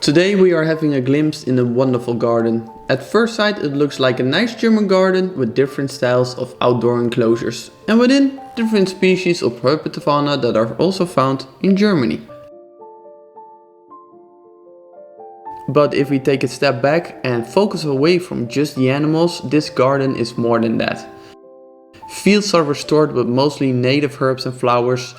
Today we are having a glimpse in a wonderful garden. At first sight it looks like a nice German garden with different styles of outdoor enclosures and within different species of herpetofauna that are also found in Germany. But if we take a step back and focus away from just the animals, this garden is more than that. Fields are restored with mostly native herbs and flowers.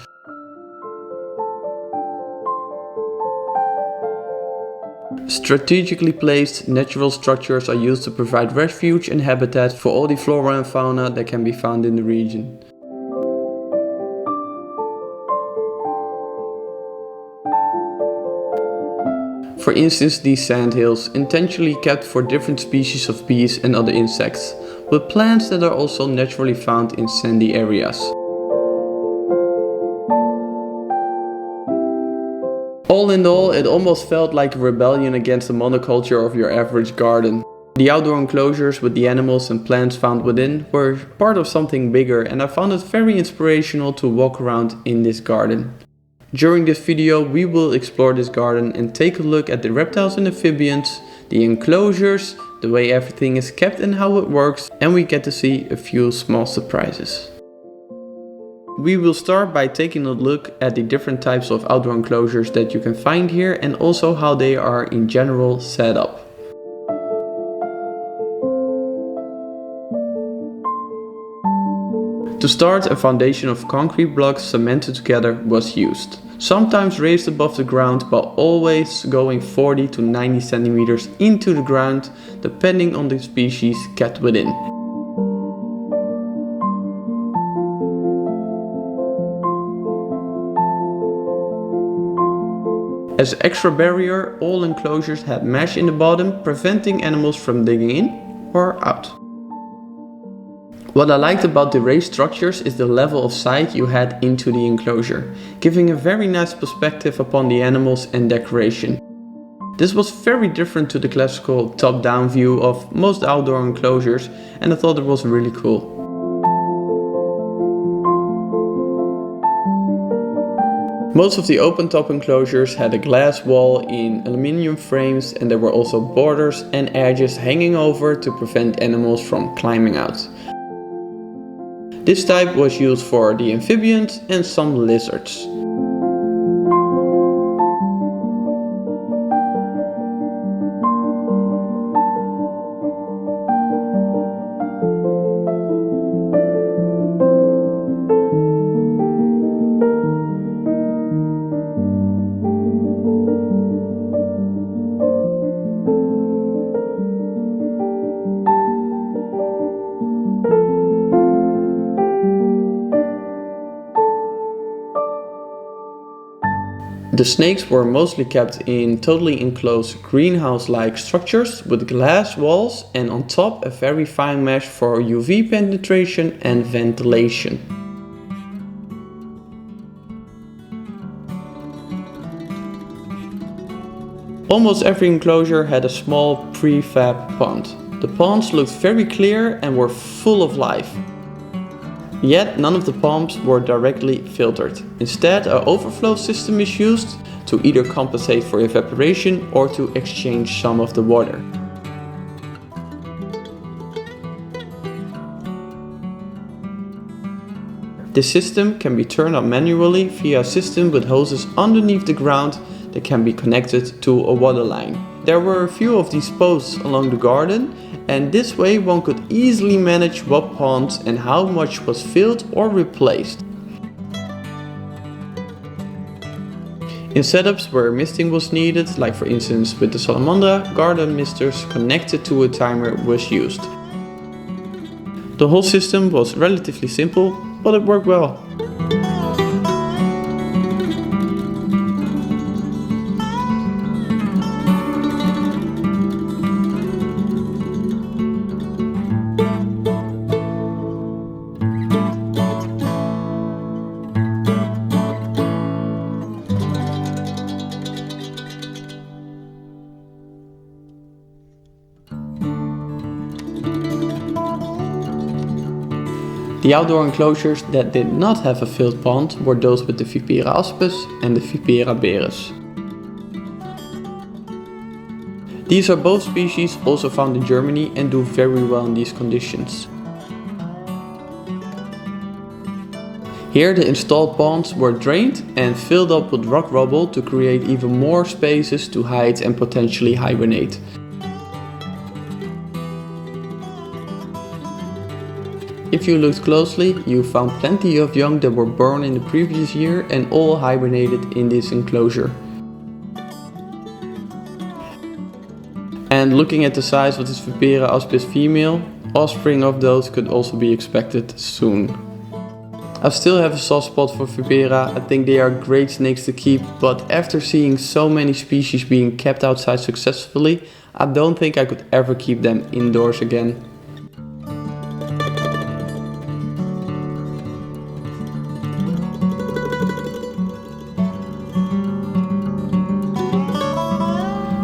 Strategically placed natural structures are used to provide refuge and habitat for all the flora and fauna that can be found in the region. For instance, these sandhills, intentionally kept for different species of bees and other insects, with plants that are also naturally found in sandy areas. All in all, it almost felt like a rebellion against the monoculture of your average garden. The outdoor enclosures with the animals and plants found within were part of something bigger, and I found it very inspirational to walk around in this garden. During this video we will explore this garden and take a look at the reptiles and amphibians, the enclosures, the way everything is kept and how it works, and we get to see a few small surprises. We will start by taking a look at the different types of outdoor enclosures that you can find here and also how they are in general set up. To start, a foundation of concrete blocks cemented together was used, sometimes raised above the ground but always going 40 to 90 centimeters into the ground depending on the species kept within. As extra barrier, all enclosures had mesh in the bottom, preventing animals from digging in or out. What I liked about the raised structures is the level of sight you had into the enclosure, giving a very nice perspective upon the animals and decoration. This was very different to the classical top-down view of most outdoor enclosures, and I thought it was really cool. Most of the open-top enclosures had a glass wall in aluminium frames, and there were also borders and edges hanging over to prevent animals from climbing out. This type was used for the amphibians and some lizards. The snakes were mostly kept in totally enclosed greenhouse-like structures with glass walls and on top a very fine mesh for UV penetration and ventilation. Almost every enclosure had a small prefab pond. The ponds looked very clear and were full of life. Yet none of the ponds were directly filtered. Instead, an overflow system is used to either compensate for evaporation or to exchange some of the water. This system can be turned on manually via a system with hoses underneath the ground that can be connected to a water line. There were a few of these posts along the garden, and this way one could easily manage what ponds and how much was filled or replaced. In setups where misting was needed, like for instance with the Salamandra, garden misters connected to a timer was used. The whole system was relatively simple, but it worked well. The outdoor enclosures that did not have a filled pond were those with the Vipera aspis and the Vipera berus. These are both species also found in Germany and do very well in these conditions. Here the installed ponds were drained and filled up with rock rubble to create even more spaces to hide and potentially hibernate. If you looked closely, you found plenty of young that were born in the previous year and all hibernated in this enclosure. And looking at the size of this Vipera auspis female, offspring of those could also be expected soon. I still have a soft spot for Vipera. I think they are great snakes to keep, but after seeing so many species being kept outside successfully, I don't think I could ever keep them indoors again.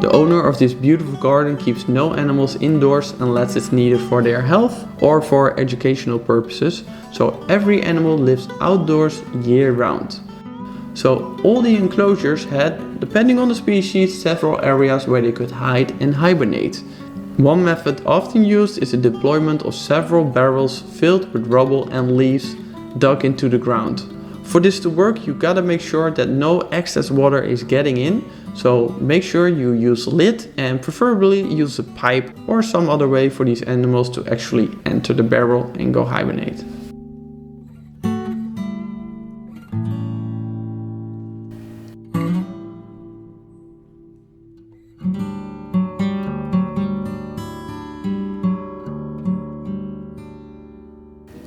The owner of this beautiful garden keeps no animals indoors unless it's needed for their health or for educational purposes, so every animal lives outdoors year round. So all the enclosures had, depending on the species, several areas where they could hide and hibernate. One method often used is the deployment of several barrels filled with rubble and leaves dug into the ground. For this to work, you gotta make sure that no excess water is getting in, so make sure you use a lid and preferably use a pipe or some other way for these animals to actually enter the barrel and go hibernate.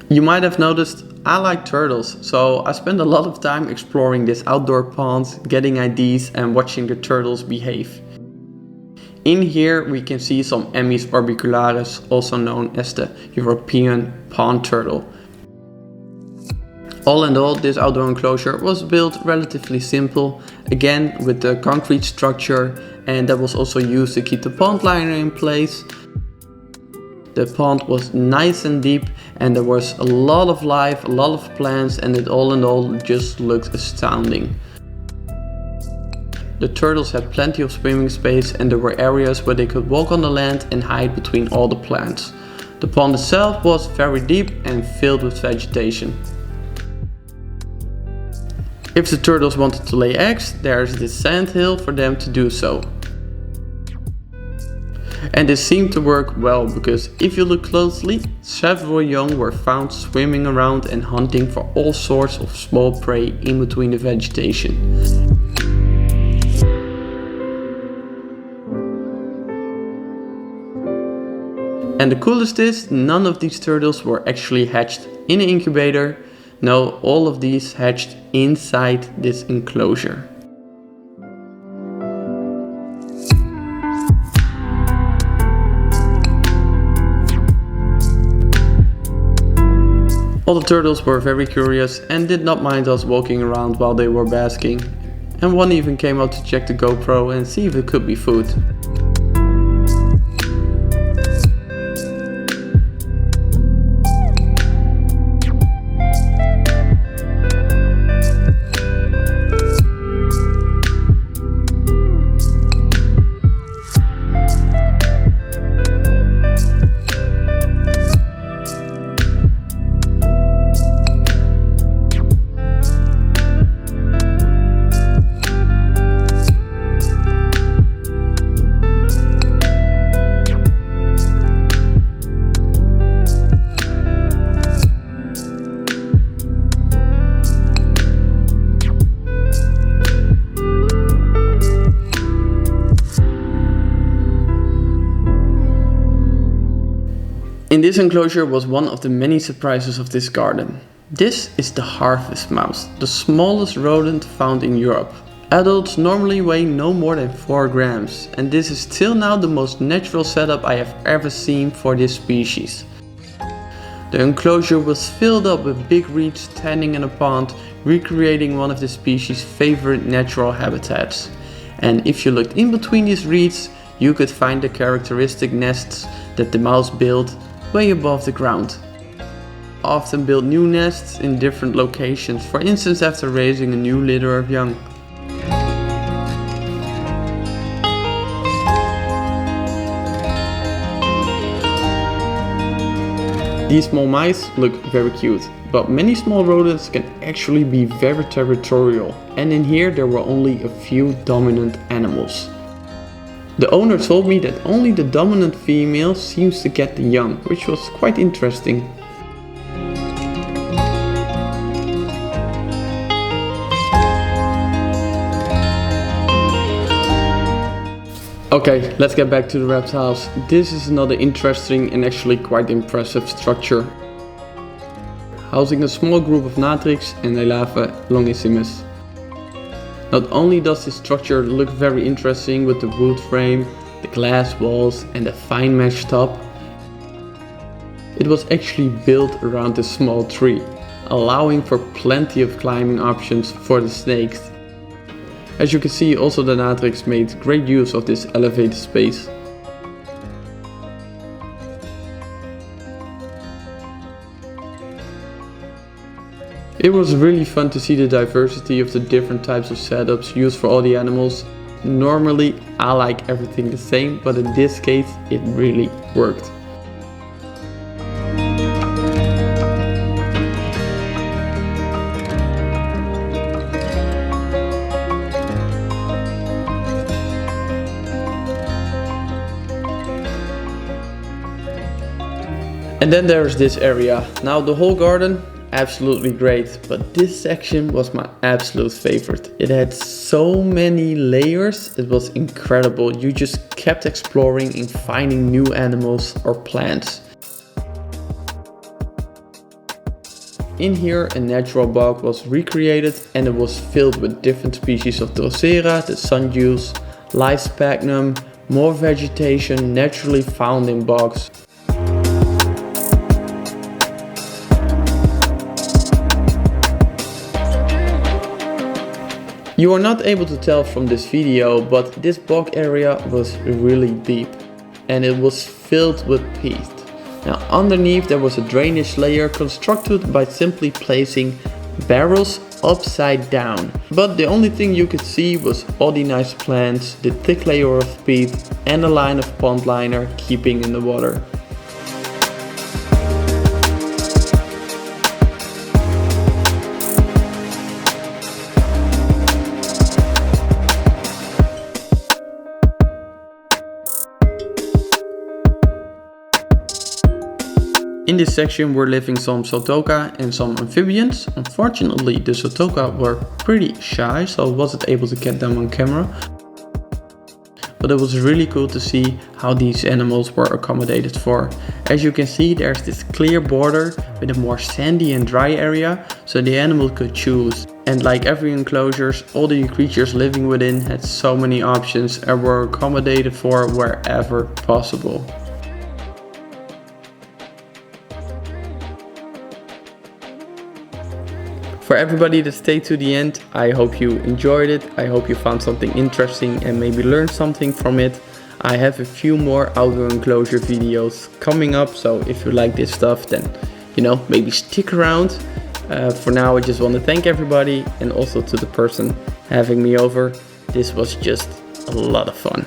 You might have noticed I like turtles, so I spend a lot of time exploring this outdoor pond, getting ideas and watching the turtles behave. In here we can see some Emys orbicularis, also known as the European pond turtle. All in all, this outdoor enclosure was built relatively simple, again with the concrete structure, and that was also used to keep the pond liner in place. The pond was nice and deep and there was a lot of life, a lot of plants, and it all in all just looked astounding. The turtles had plenty of swimming space and there were areas where they could walk on the land and hide between all the plants. The pond itself was very deep and filled with vegetation. If the turtles wanted to lay eggs, there's this sand hill for them to do so. And this seemed to work well, because if you look closely, several young were found swimming around and hunting for all sorts of small prey in between the vegetation. And the coolest is, none of these turtles were actually hatched in an incubator. No, all of these hatched inside this enclosure. All the turtles were very curious and did not mind us walking around while they were basking. And one even came out to check the GoPro and see if it could be food. In this enclosure was one of the many surprises of this garden. This is the Harvestmouse, the smallest rodent found in Europe. Adults normally weigh no more than 4 grams, and this is till now the most natural setup I have ever seen for this species. The enclosure was filled up with big reeds standing in a pond, recreating one of the species' favorite natural habitats. And if you looked in between these reeds, you could find the characteristic nests that the mouse built way above the ground. Often build new nests in different locations, for instance after raising a new litter of young. These small mice look very cute, but many small rodents can actually be very territorial, and in here there were only a few dominant animals. The owner told me that only the dominant female seems to get the young, which was quite interesting. Okay, let's get back to the reptiles. This is another interesting and actually quite impressive structure, housing a small group of Natrix and Elaphe longissimus. Not only does this structure look very interesting with the wood frame, the glass walls and the fine mesh top, it was actually built around a small tree, allowing for plenty of climbing options for the snakes. As you can see, also the Natrix made great use of this elevated space. It was really fun to see the diversity of the different types of setups used for all the animals. Normally I like everything the same, but in this case it really worked. And then there's this area. Now the whole garden, absolutely great, but this section was my absolute favorite. It had so many layers, it was incredible. You just kept exploring and finding new animals or plants. In here a natural bog was recreated and it was filled with different species of Drosera, the sundews, live sphagnum, more vegetation naturally found in bogs. You are not able to tell from this video, but this bog area was really deep and it was filled with peat. Now underneath there was a drainage layer constructed by simply placing barrels upside down. But the only thing you could see was all the nice plants, the thick layer of peat and a line of pond liner keeping in the water. In this section were living some Sotoka and some amphibians. Unfortunately the Sotoka were pretty shy, so I wasn't able to get them on camera. But it was really cool to see how these animals were accommodated for. As you can see, there's this clear border with a more sandy and dry area, so the animal could choose. And like every enclosures, all the creatures living within had so many options and were accommodated for wherever possible. For everybody that stayed to the end, I hope you enjoyed it. I hope you found something interesting and maybe learned something from it. I have a few more outdoor enclosure videos coming up, so if you like this stuff, then maybe stick around. For now I just want to thank everybody and also to the person having me over. This was just a lot of fun.